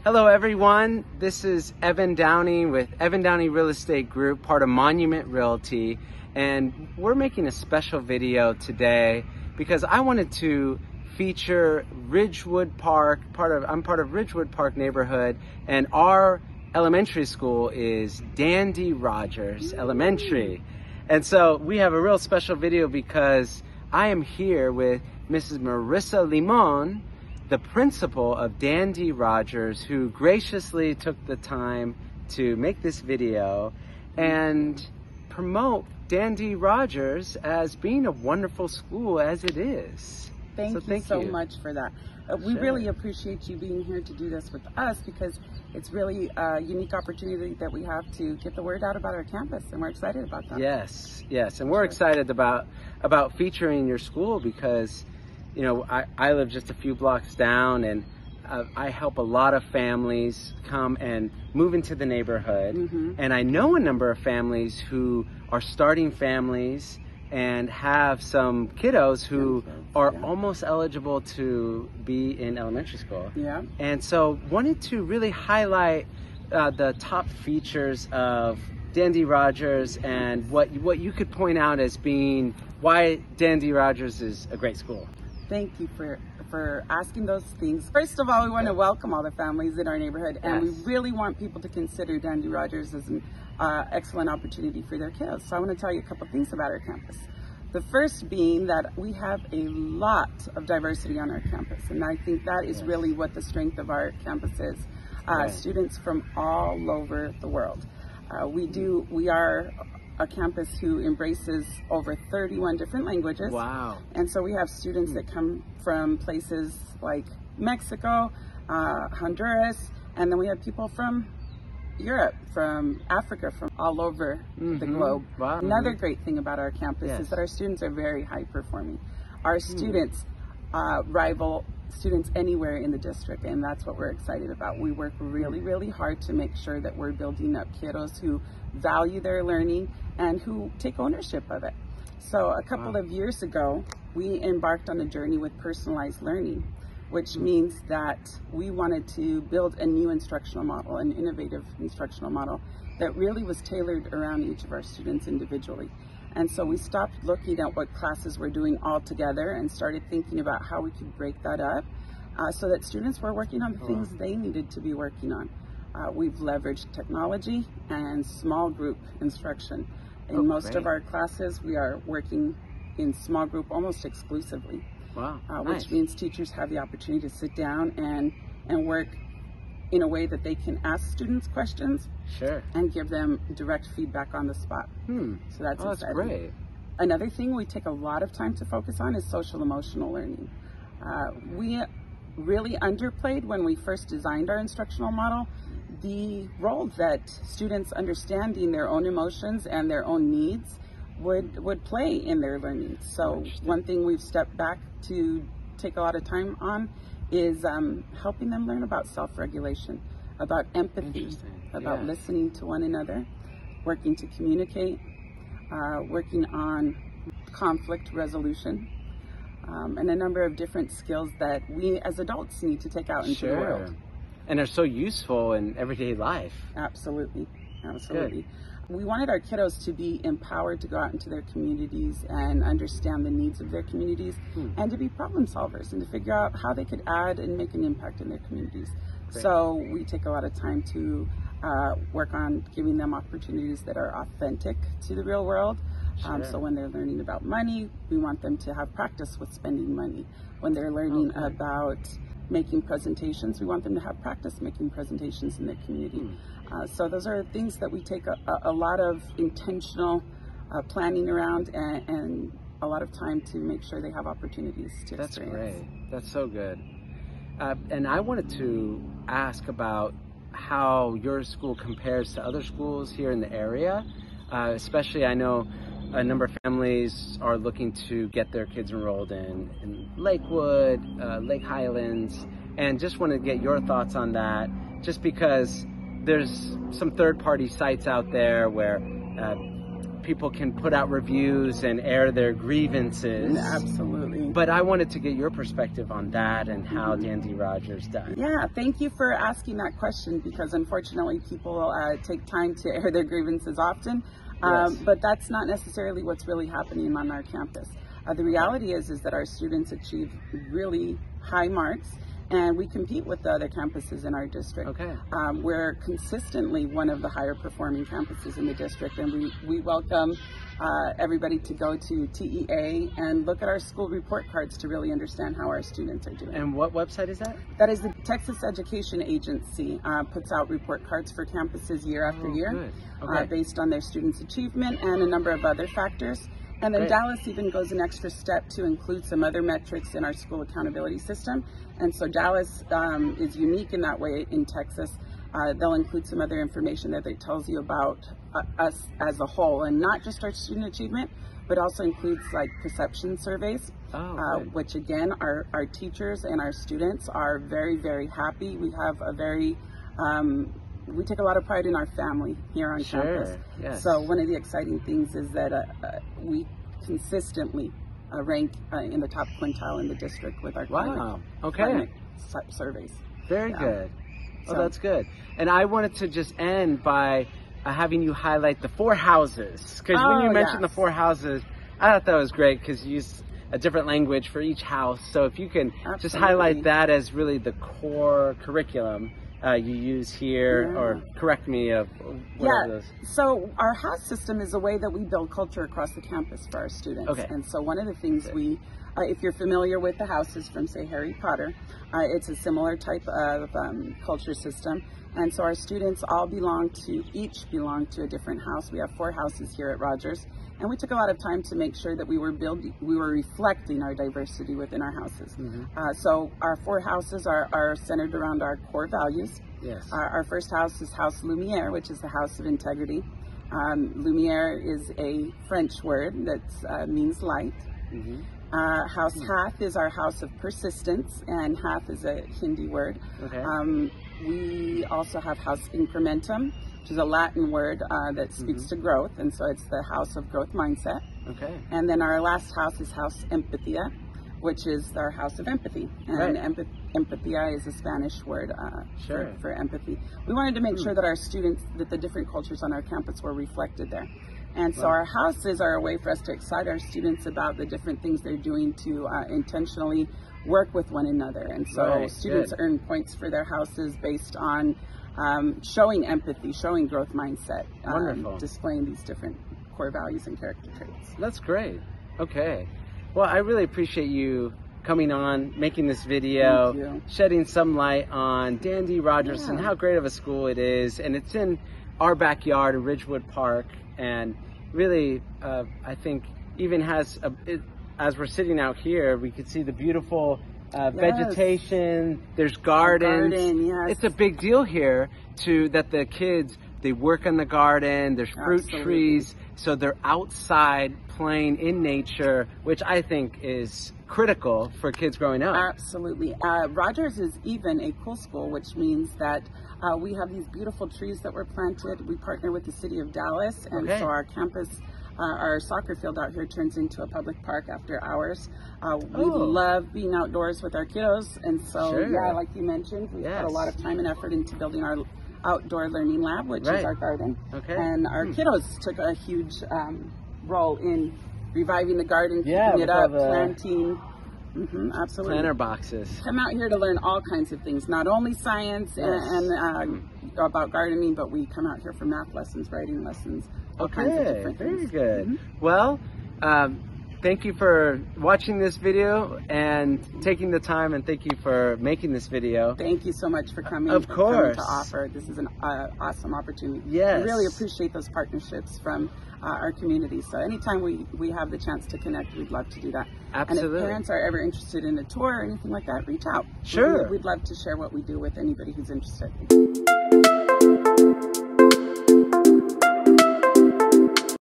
Hello everyone, this is Evan Downey with Evan Downey Real Estate Group, part of Monument Realty, and we're making a special video today because I wanted to feature Ridgewood Park. I'm part of Ridgewood Park neighborhood, and our elementary school is Dandy Rogers Elementary. And so we have a real special video because I am here with Mrs. Marissa Limon, the principal of Dandy Rogers, who graciously took the time to make this video and promote Dandy Rogers as being a wonderful school as it is. Thank you so much for that. We really appreciate you being here to do this with us because it's really a unique opportunity that we have to get the word out about our campus, and we're excited about that. Yes, and we're excited about featuring your school because you know, I live just a few blocks down, and I help a lot of families come and move into the neighborhood. And I know a number of families who are starting families and have some kiddos who are almost eligible to be in elementary school. And so wanted to really highlight the top features of Dandy Rogers and what you could point out as being why Dandy Rogers is a great school. Thank you for asking those things. First of all, we want to welcome all the families in our neighborhood, and we really want people to consider Dandy Rogers as an excellent opportunity for their kids. So I want to tell you a couple things about our campus. The first being that we have a lot of diversity on our campus, and I think that is really what the strength of our campus is. Students from all over the world. We are a campus who embraces over 31 different languages. Wow. And so we have students that come from places like Mexico, Honduras, and then we have people from Europe, from Africa, from all over the globe. Wow. Another great thing about our campus is that our students are very high performing. Our students rival students anywhere in the district, and that's what we're excited about. We work really, really hard to make sure that we're building up kiddos who value their learning and who take ownership of it. So a couple of years ago, we embarked on a journey with personalized learning, which means that we wanted to build a new instructional model, an innovative instructional model that really was tailored around each of our students individually. And so we stopped looking at what classes we're doing all together and started thinking about how we could break that up so that students were working on the things they needed to be working on. We've leveraged technology and small group instruction. In most of our classes, we are working in small group almost exclusively. Wow. Which means teachers have the opportunity to sit down and work in a way that they can ask students questions and give them direct feedback on the spot. So that's exciting. That's great. Another thing we take a lot of time to focus on is social emotional learning. We really underplayed when we first designed our instructional model the role that students understanding their own emotions and their own needs would play in their learning. So one thing we've stepped back to take a lot of time on is helping them learn about self-regulation, about empathy, about listening to one another, working to communicate, working on conflict resolution, and a number of different skills that we as adults need to take out into the world. And are so useful in everyday life. Absolutely. We wanted our kiddos to be empowered to go out into their communities and understand the needs of their communities and to be problem solvers and to figure out how they could add and make an impact in their communities. So we take a lot of time to work on giving them opportunities that are authentic to the real world. So when they're learning about money, we want them to have practice with spending money. When they're learning about making presentations, we want them to have practice making presentations in their community. So those are things that we take a lot of intentional planning around and a lot of time to make sure they have opportunities to experience. That's great. That's so good. And I wanted to ask about how your school compares to other schools here in the area. Especially, I know a number of families are looking to get their kids enrolled in Lakewood, Lake Highlands, and just want to get your thoughts on that, just because there's some third-party sites out there where people can put out reviews and air their grievances. Absolutely. But I wanted to get your perspective on that and how Dandy Rogers done. Yeah, thank you for asking that question, because unfortunately people take time to air their grievances often, but that's not necessarily what's really happening on our campus. The reality is that our students achieve really high marks, and we compete with the other campuses in our district. Okay. We're consistently one of the higher performing campuses in the district, and we welcome everybody to go to TEA and look at our school report cards to really understand how our students are doing. And what website is that? That is the Texas Education Agency, puts out report cards for campuses year after year, based on their students' achievement and a number of other factors. And then Dallas even goes an extra step to include some other metrics in our school accountability system. And so Dallas is unique in that way in Texas. They'll include some other information that tells you about us as a whole, and not just our student achievement, but also includes like perception surveys, which again, our teachers and our students are very, very happy. We have a very, we take a lot of pride in our family here on campus. Yes. So one of the exciting things is that we consistently rank in the top quintile in the district with our climate surveys. Very good. Oh, that's good. And I wanted to just end by having you highlight the 4 houses. Because when you mentioned the 4 houses, I thought that was great, because you used a different language for each house. So if you can just highlight that as really the core curriculum you use here, or correct me of whatever those. So our house system is a way that we build culture across the campus for our students. Okay. And so one of the things we, if you're familiar with the houses from, say, Harry Potter, it's a similar type of culture system. And so our students all each belong to a different house. We have 4 houses here at Rogers. And we took a lot of time to make sure that we were reflecting our diversity within our houses. So our 4 houses are centered around our core values. Yes. Our first house is House Lumiere, which is the house of integrity. Lumiere is a French word that means light. House Hath is our house of persistence, and Hath is a Hindi word. We also have House Incrementum, which is a Latin word that speaks to growth, and so it's the house of growth mindset. And then our last house is House Empathia, which is our house of empathy. And empathia is a Spanish word for empathy. We wanted to make sure that our students, that the different cultures on our campus were reflected there. And so our houses are a way for us to excite our students about the different things they're doing to intentionally work with one another. And so students earn points for their houses based on showing empathy, showing growth mindset, displaying these different core values and character traits. That's great. Okay. Well, I really appreciate you coming on, making this video, shedding some light on Dandy Rogers and how great of a school it is. And it's in our backyard in Ridgewood Park, and really, I think even has, as we're sitting out here, we can see the beautiful vegetation, there's gardens. It's a big deal here that the kids, they work in the garden, there's fruit trees, so they're outside playing in nature, which I think is critical for kids growing up. Absolutely. Rogers is even a cool school, which means that we have these beautiful trees that were planted. We partner with the city of Dallas, and so our campus, our soccer field out here turns into a public park after hours. We love being outdoors with our kiddos, and so like you mentioned, we put a lot of time and effort into building our outdoor learning lab, which is our garden. And our kiddos took a huge role in reviving the garden, keeping it up, planting. Absolutely. Planter boxes. Come out here to learn all kinds of things, not only science and about gardening, but we come out here for math lessons, writing lessons, all kinds of different things. Very good. Well, thank you for watching this video and taking the time, and thank you for making this video. Thank you so much for coming. Of course. To offer. This is an awesome opportunity. Yes. I really appreciate those partnerships from our community. So anytime we have the chance to connect, we'd love to do that. Absolutely. And if parents are ever interested in a tour or anything like that, reach out. Sure. We'd love to share what we do with anybody who's interested.